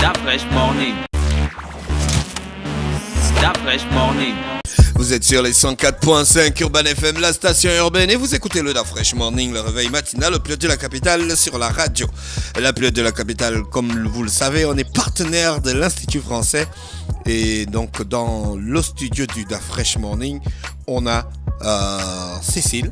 Da Fresh Morning. Da Fresh Morning. Vous êtes sur les 104.5 Urban FM, la station urbaine, et vous écoutez le Da Fresh Morning, le réveil matinal au plus de la capitale sur la radio. La plus de la capitale, comme vous le savez, on est partenaire de l'Institut français. Et donc, dans le studio du Da Fresh Morning, on a Cécile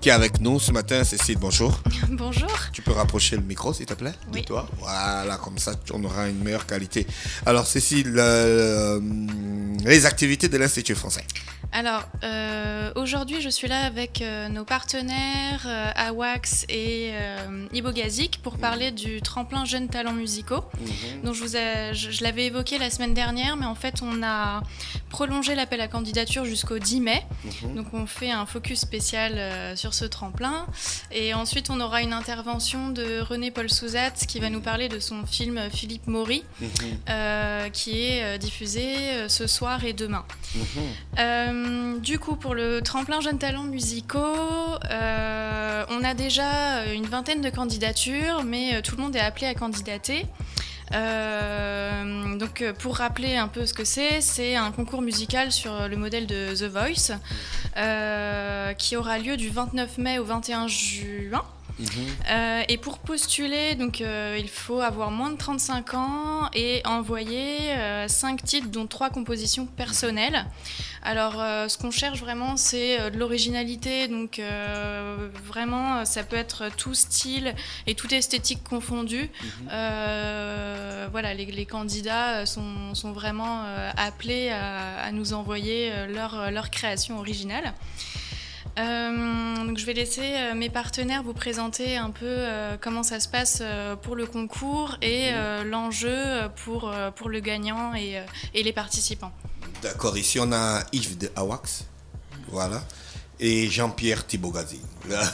qui est avec nous ce matin. Cécile, bonjour. Bonjour. Tu peux rapprocher le micro, s'il te plaît? Oui. Dis-toi. Voilà, comme ça, on aura une meilleure qualité. Alors, Cécile, les activités de l'Institut français. Alors, aujourd'hui, je suis là avec nos partenaires AWACS et Ibogazik pour parler du tremplin Jeunes Talents Musicaux. Donc, je l'avais évoqué la semaine dernière, mais en fait, on a prolongé l'appel à candidature jusqu'au 10 mai. Donc, on fait un focus spécial sur ce tremplin. Et ensuite, on aura une intervention de René-Paul Souzat qui va nous parler de son film Philippe Maury, qui est diffusé ce soir et demain. Du coup, pour le tremplin Jeunes Talents Musicaux, on a déjà une vingtaine de candidatures, mais tout le monde est appelé à candidater. Donc, pour rappeler un peu ce que c'est un concours musical sur le modèle de The Voice qui aura lieu du 29 mai au 21 juin. Et pour postuler, donc, il faut avoir moins de 35 ans et envoyer 5 titres, dont 3 compositions personnelles. Alors, ce qu'on cherche vraiment, c'est de l'originalité. Donc, vraiment, ça peut être tout style et toute esthétique confondue. Voilà, les candidats sont vraiment appelés à nous envoyer leur création originale. Donc je vais laisser mes partenaires vous présenter un peu comment ça se passe pour le concours et l'enjeu pour le gagnant et les participants. D'accord, ici on a Yves de AWACS, voilà, et Jean-Pierre Thibault-Gazi.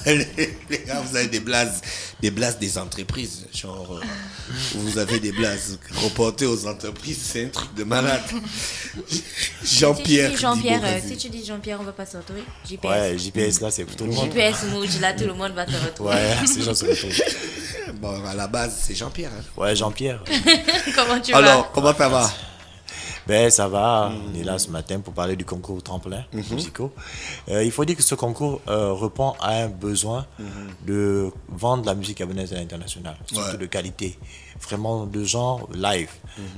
Les gars, vous avez des blases des entreprises, genre vous avez des blases reportées aux entreprises, c'est un truc de malade. Jean-Pierre, si tu dis Jean-Pierre, on va pas se retrouver. JPS. Ouais, JPS là, c'est pour tout le monde. JPS Mouj, là, tout le monde va te retrouver. Ouais, ces gens se retrouvent. Bon, à la base, c'est Jean-Pierre. Hein. Ouais, Jean-Pierre. Comment tu vas? Alors, comment ça va? Ben, ça va. On est là ce matin pour parler du concours tremplin musicaux. Il faut dire que ce concours répond à un besoin de vendre la musique gabonaise à l'international, surtout de qualité, vraiment de genre live.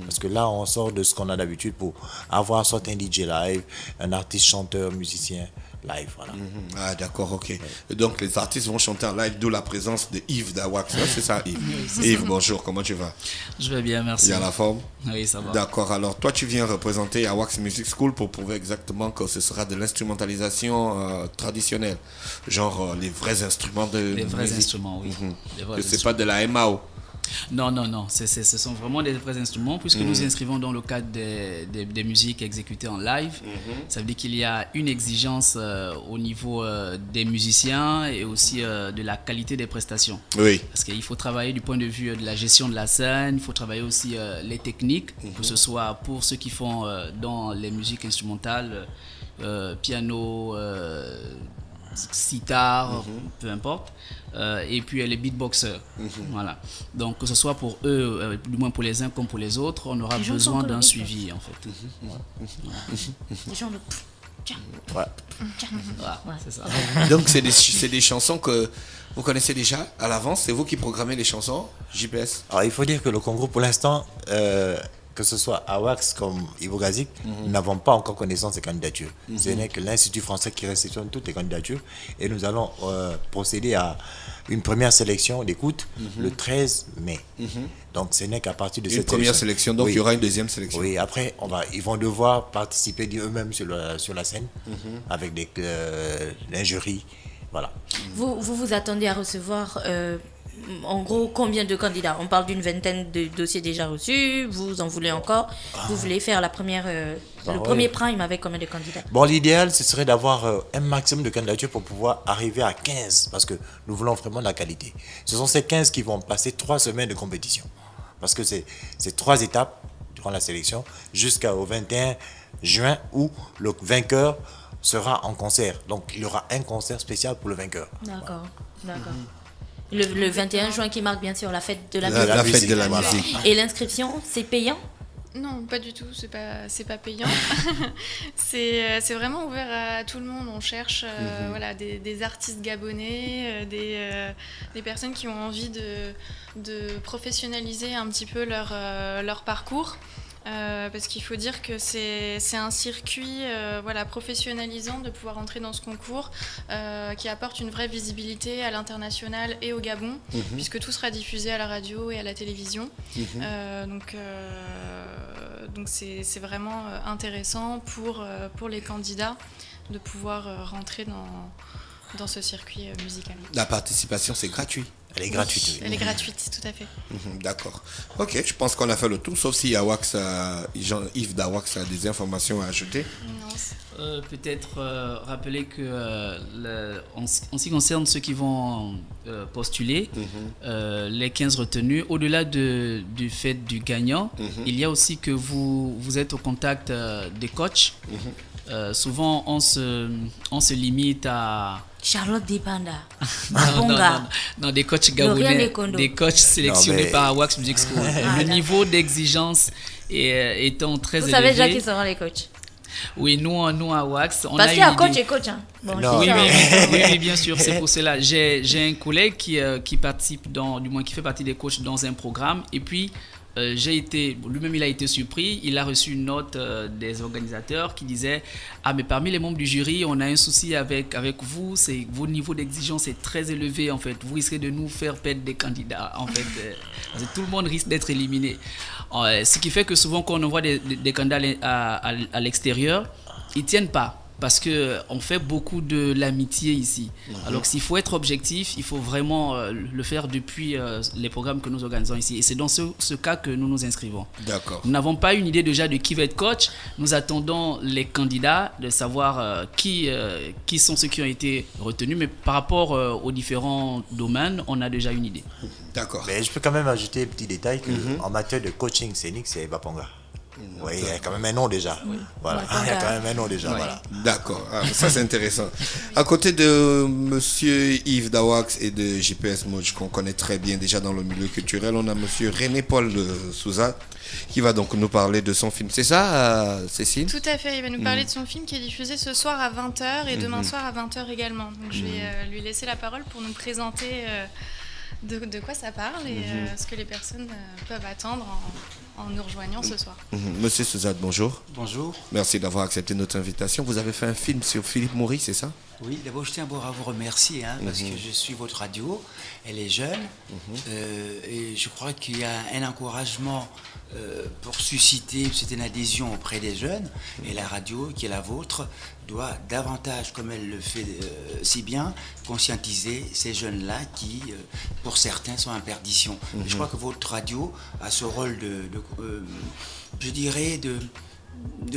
Parce que là, on sort de ce qu'on a d'habitude pour avoir soit un DJ live, un artiste chanteur, musicien live. Voilà. Ah, d'accord, ok. Et donc, les artistes vont chanter en live, d'où la présence de Yves d'AWACS. C'est ça, Yves. Yves, bonjour, comment tu vas? Je vais bien, merci. Il y a la forme? Oui, ça va. D'accord, alors toi, tu viens représenter AWACS Music School pour prouver exactement que ce sera de l'instrumentalisation traditionnelle. Genre les vrais instruments de Les vrais musique. instruments, oui. Les vrais C'est pas de la MAO. Non. Ce sont vraiment des vrais instruments puisque nous inscrivons dans le cadre des musiques exécutées en live. Ça veut dire qu'il y a une exigence au niveau des musiciens et aussi de la qualité des prestations. Oui. Parce qu'il faut travailler du point de vue de la gestion de la scène, il faut travailler aussi les techniques, que ce soit pour ceux qui font dans les musiques instrumentales, piano, sitar, peu importe, et puis les beatboxers. Voilà. Donc que ce soit pour eux, du moins pour les uns comme pour les autres, on aura besoin d'un suivi en fait. Les gens le... Ouais. Voilà, c'est ça. Donc c'est des chansons que vous connaissez déjà à l'avance. C'est vous qui programmez les chansons, JPS? Alors, il faut dire que le concours, pour l'instant, que ce soit AWACS comme Ibogazik, nous n'avons pas encore connaissance des candidatures. Ce n'est que l'Institut français qui réceptionne toutes les candidatures et nous allons procéder à une première sélection d'écoute le 13 mai. Donc ce n'est qu'à partir de cette première sélection, donc il y aura une deuxième sélection. Oui, après ils vont devoir participer eux-mêmes sur la scène avec un jury. Voilà. Vous attendez à recevoir en gros combien de candidats? On parle d'une vingtaine de dossiers déjà reçus. Vous en voulez encore? Vous voulez faire la première, le premier prime avec combien de candidats? Bon, l'idéal, ce serait d'avoir un maximum de candidatures pour pouvoir arriver à 15 parce que nous voulons vraiment de la qualité. Ce sont ces 15 qui vont passer 3 semaines de compétition parce que c'est 3 étapes durant la sélection jusqu'au 21 juin où le vainqueur sera en concert. Donc, il y aura un concert spécial pour le vainqueur. D'accord. Le 21 juin qui marque bien sûr la fête de la La musique. fête de la Voilà. musique. Et l'inscription, c'est payant? Non, pas du tout, c'est pas payant. C'est vraiment ouvert à tout le monde. On cherche voilà, des artistes gabonais, des personnes qui ont envie de professionnaliser un petit peu leur parcours. Parce qu'il faut dire que c'est un circuit voilà, professionnalisant de pouvoir entrer dans ce concours qui apporte une vraie visibilité à l'international et au Gabon, puisque tout sera diffusé à la radio et à la télévision. Donc c'est vraiment intéressant pour les candidats de pouvoir rentrer dans ce circuit musical. La participation, c'est gratuit. Elle est gratuite. Oui. Elle est gratuite, tout à fait. D'accord. Ok, je pense qu'on a fait le tour, sauf si Yves d'Awax a des informations à ajouter. Non, Peut-être rappeler que en ce qui concerne ceux qui vont postuler, les 15 retenus, au-delà du fait du gagnant, il y a aussi que vous êtes au contact des coachs. Souvent, on se limite à... Charlotte Dipanda. Non, des coachs Lauriane gabonais, Ekondo. des coachs sélectionnés Non, mais- par Awax Music School. Le niveau d'exigence étant très Vous élevé. savez déjà qui seront les coachs? Oui, nous à Awax, on Parce a qu'il y a une coach idée. et coach. Hein. Bon, Non. je dis ça, Oui, bien sûr, c'est pour cela. J'ai un collègue qui participe qui fait partie des coachs dans un programme. Et puis, lui-même, il a été surpris. Il a reçu une note des organisateurs qui disait mais parmi les membres du jury, on a un souci avec vous. Vos niveaux d'exigence est très élevé. En fait, vous risquez de nous faire perdre des candidats. En fait, parce que tout le monde risque d'être éliminé. Ce qui fait que souvent, quand on envoie des candidats à l'extérieur, ils tiennent pas. Parce qu'on fait beaucoup de l'amitié ici. Alors s'il faut être objectif, il faut vraiment le faire depuis les programmes que nous organisons ici. Et c'est dans ce cas que nous nous inscrivons. D'accord. Nous n'avons pas une idée déjà de qui va être coach. Nous attendons les candidats de savoir qui sont ceux qui ont été retenus. Mais par rapport aux différents domaines, on a déjà une idée. D'accord. Mais je peux quand même ajouter un petit détail qu'en matière de coaching scénique, c'est Eva Ponga. Oui, il y a quand même un nom déjà. Voilà, il y a quand même un nom déjà. Ouais. Voilà. D'accord, ça c'est intéressant. À côté de monsieur Yves d'Awax et de JPS Moj, qu'on connaît très bien déjà dans le milieu culturel, on a monsieur René-Paul Souza qui va donc nous parler de son film. C'est ça, Cécile? tout à fait, il va nous parler de son film qui est diffusé ce soir à 20h et demain soir à 20h également. Donc je vais lui laisser la parole pour nous présenter de quoi ça parle et ce que les personnes peuvent attendre en nous rejoignant ce soir. Monsieur Souza, bonjour. Bonjour. Merci d'avoir accepté notre invitation. Vous avez fait un film sur Philippe Maury, c'est ça? Oui, d'abord je tiens à vous remercier parce que je suis votre radio, elle est jeune et je crois qu'il y a un encouragement pour susciter une adhésion auprès des jeunes et la radio qui est la vôtre doit davantage, comme elle le fait si bien, conscientiser ces jeunes-là qui, pour certains, sont en perdition. Je crois que votre radio a ce rôle je dirais, de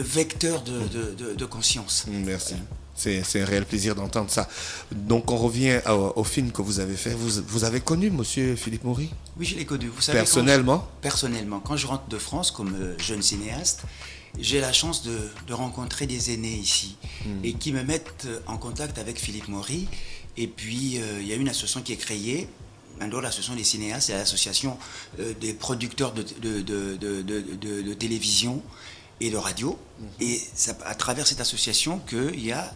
vecteur de conscience. Merci. C'est un réel plaisir d'entendre ça. Donc on revient au film que vous avez fait. Vous avez connu monsieur Philippe Maury? Oui, je l'ai connu. Vous savez, Personnellement? Personnellement. Quand je rentre de France comme jeune cinéaste, j'ai la chance de rencontrer des aînés ici et qui me mettent en contact avec Philippe Maury. Et puis, il y a une association qui est créée. Maintenant, l'association des cinéastes, c'est l'association des producteurs de télévision et de radio. Et c'est à travers cette association qu'il y a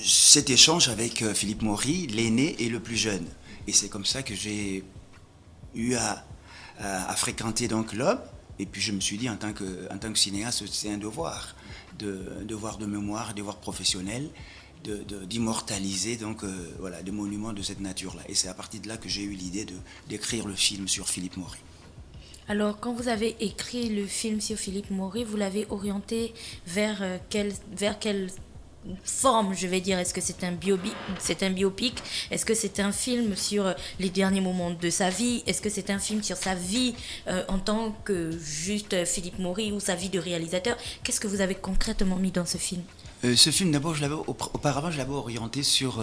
cet échange avec Philippe Maury, l'aîné et le plus jeune. Et c'est comme ça que j'ai eu à fréquenter donc l'homme. Et puis je me suis dit, en tant que cinéaste, c'est un devoir de mémoire, devoir professionnel, d'immortaliser donc voilà, des monuments de cette nature-là. Et c'est à partir de là que j'ai eu l'idée d'écrire le film sur Philippe Maury. Alors, quand vous avez écrit le film sur Philippe Maury, vous l'avez orienté vers quelle forme, je vais dire? Est-ce que c'est un biopic? Est-ce que c'est un film sur les derniers moments de sa vie? Est-ce que c'est un film sur sa vie en tant que juste Philippe Maury ou sa vie de réalisateur? Qu'est-ce que vous avez concrètement mis dans ce film? Ce film, d'abord, auparavant, je l'avais orienté sur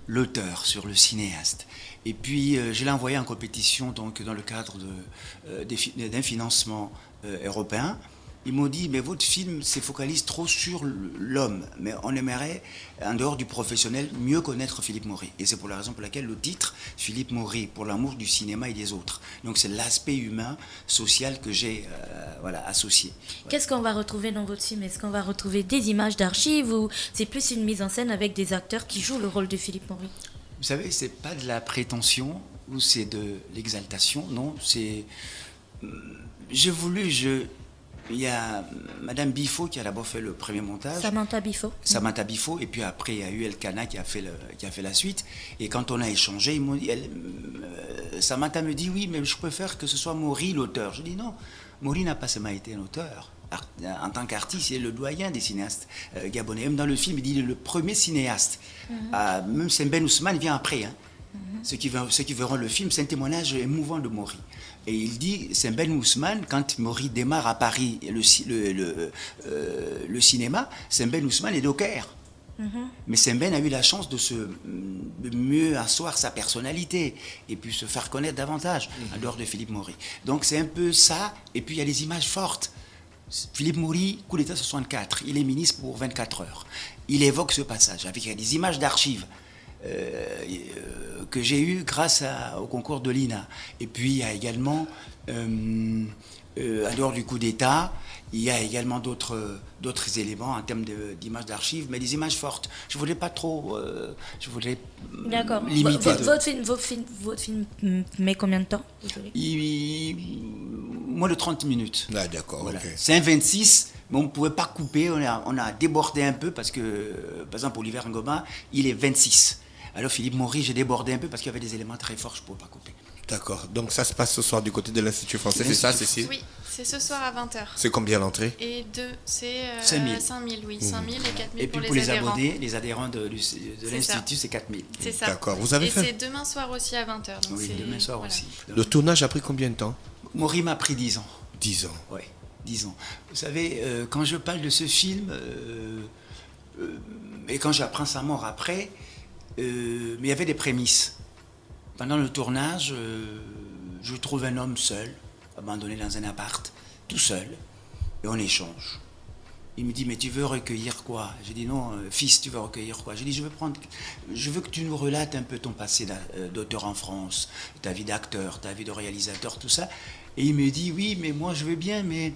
l'auteur, sur le cinéaste. Et puis, je l'ai envoyé en compétition donc, dans le cadre d'un financement européen. Ils m'ont dit, mais votre film se focalise trop sur l'homme. Mais on aimerait, en dehors du professionnel, mieux connaître Philippe Maury. Et c'est pour la raison pour laquelle le titre, Philippe Maury, pour l'amour du cinéma et des autres. Donc c'est l'aspect humain, social que j'ai associé. Qu'est-ce qu'on va retrouver dans votre film? Est-ce qu'on va retrouver des images d'archives ou c'est plus une mise en scène avec des acteurs qui jouent le rôle de Philippe Maury? Vous savez, c'est pas de la prétention ou c'est de l'exaltation, non. C'est... Il y a Madame Biffaut qui a d'abord fait le premier montage. Samantha Biffaut. Samantha Biffaut, et puis après il y a eu Elkana qui a fait la suite. Et quand on a échangé, ils m'ont dit, Samantha me dit oui, mais je préfère que ce soit Maury l'auteur. Je dis non, Maury n'a pas seulement été un auteur. En tant qu'artiste, il est le doyen des cinéastes gabonais. Même dans le film, il dit il est le premier cinéaste. Même Sembène Ousmane vient après. Hein. Ceux qui verront le film, c'est un témoignage émouvant de Maury. Et il dit, Sembène Ousmane, quand Maury démarre à Paris le cinéma, Sembène Ousmane est docker. Mais Sembène a eu la chance de mieux asseoir sa personnalité et puis se faire connaître davantage en dehors de Philippe Maury. Donc c'est un peu ça. Et puis il y a des images fortes. Philippe Maury, coup d'État 64, il est ministre pour 24 heures. Il évoque ce passage avec des images d'archives. Que j'ai eu grâce au concours de l'INA. Et puis il y a également, en dehors du coup d'État, il y a également d'autres éléments en termes d'images d'archives, mais des images fortes. Je ne voulais pas trop... je voulais limiter. Votre film met combien de temps? Moins de 30 minutes. Ah, d'accord, voilà. ok. C'est un 26, mais on ne pouvait pas couper, on a débordé un peu parce que, par exemple, Olivier Ngoma, il est 26. Alors Philippe Maury, j'ai débordé un peu parce qu'il y avait des éléments très forts, je ne pouvais pas couper. D'accord. Donc ça se passe ce soir du côté de l'Institut français, c'est ça, Cécile? Oui, c'est ce soir à 20h. C'est combien l'entrée? Et c'est 5 000. 5 000, oui. 5 000 et 4 000 Et puis pour les adhérents. les adhérents de l'Institut, c'est 4 000. C'est ça. D'accord. Vous avez et fait... c'est demain soir aussi à 20h. Oui, demain soir aussi. Le tournage a pris combien de temps? Maury m'a pris 10 ans. 10 ans. Oui, 10 ans. Vous savez, quand je parle de ce film, et quand j'apprends sa mort après, mais il y avait des prémices. Pendant le tournage, je trouve un homme seul, abandonné dans un appart, tout seul, et on échange. Il me dit, mais tu veux recueillir quoi? J'ai dit, non, fils, tu veux recueillir quoi? J'ai dit, je veux que tu nous relates un peu ton passé d'auteur en France, ta vie d'acteur, ta vie de réalisateur, tout ça. Et il me dit, oui, mais moi je veux bien, mais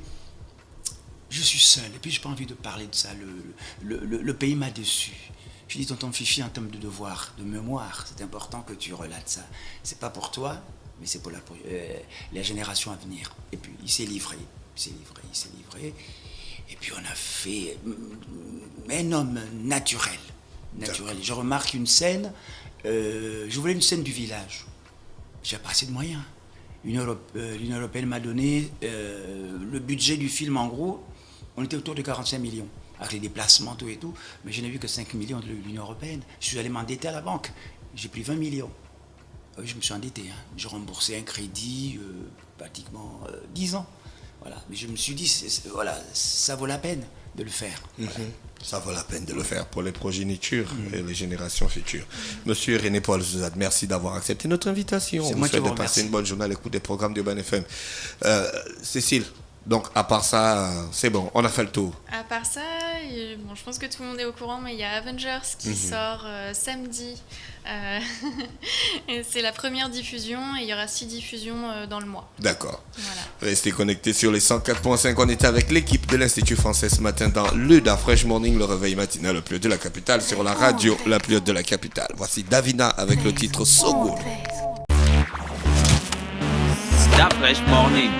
je suis seul, et puis je n'ai pas envie de parler de ça, le pays m'a déçu. Je dis, tonton Fifi, en termes de devoir, de mémoire, c'est important que tu relates ça. C'est pas pour toi, mais c'est pour la génération à venir. Et puis, il s'est livré. Et puis, on a fait un homme naturel. Je remarque une scène, je voulais une scène du village. J'ai pas assez de moyens. L'Union européenne m'a donné le budget du film, en gros, on était autour de 45 millions. Avec les déplacements, tout et tout, mais je n'ai vu que 5 millions de l'Union européenne. Je suis allé m'endetter à la banque. J'ai pris 20 millions. Oui, je me suis endetté. Hein. J'ai remboursé un crédit pratiquement 10 ans. Voilà. Mais je me suis dit, voilà, ça vaut la peine de le faire. Voilà. Ça vaut la peine de le faire pour les progénitures et les générations futures. Monsieur René Paul Zouzade, merci d'avoir accepté notre invitation. C'est On moi vous qui souhaite vous de passer remercie. une bonne journée à l'écoute des programmes d'Urban FM. Cécile, donc à part ça, c'est bon, on a fait le tour. À part ça, bon, je pense que tout le monde est au courant, mais il y a Avengers qui sort samedi. Et c'est la première diffusion et il y aura 6 diffusions dans le mois. D'accord. Voilà. Restez connectés sur les 104.5. On était avec l'équipe de l'Institut français ce matin dans le Da Fresh Morning, le réveil matinal le plus haut de la capitale, sur la radio la plus haute de la capitale. Voici Davina avec le titre So Good. Da Fresh Morning.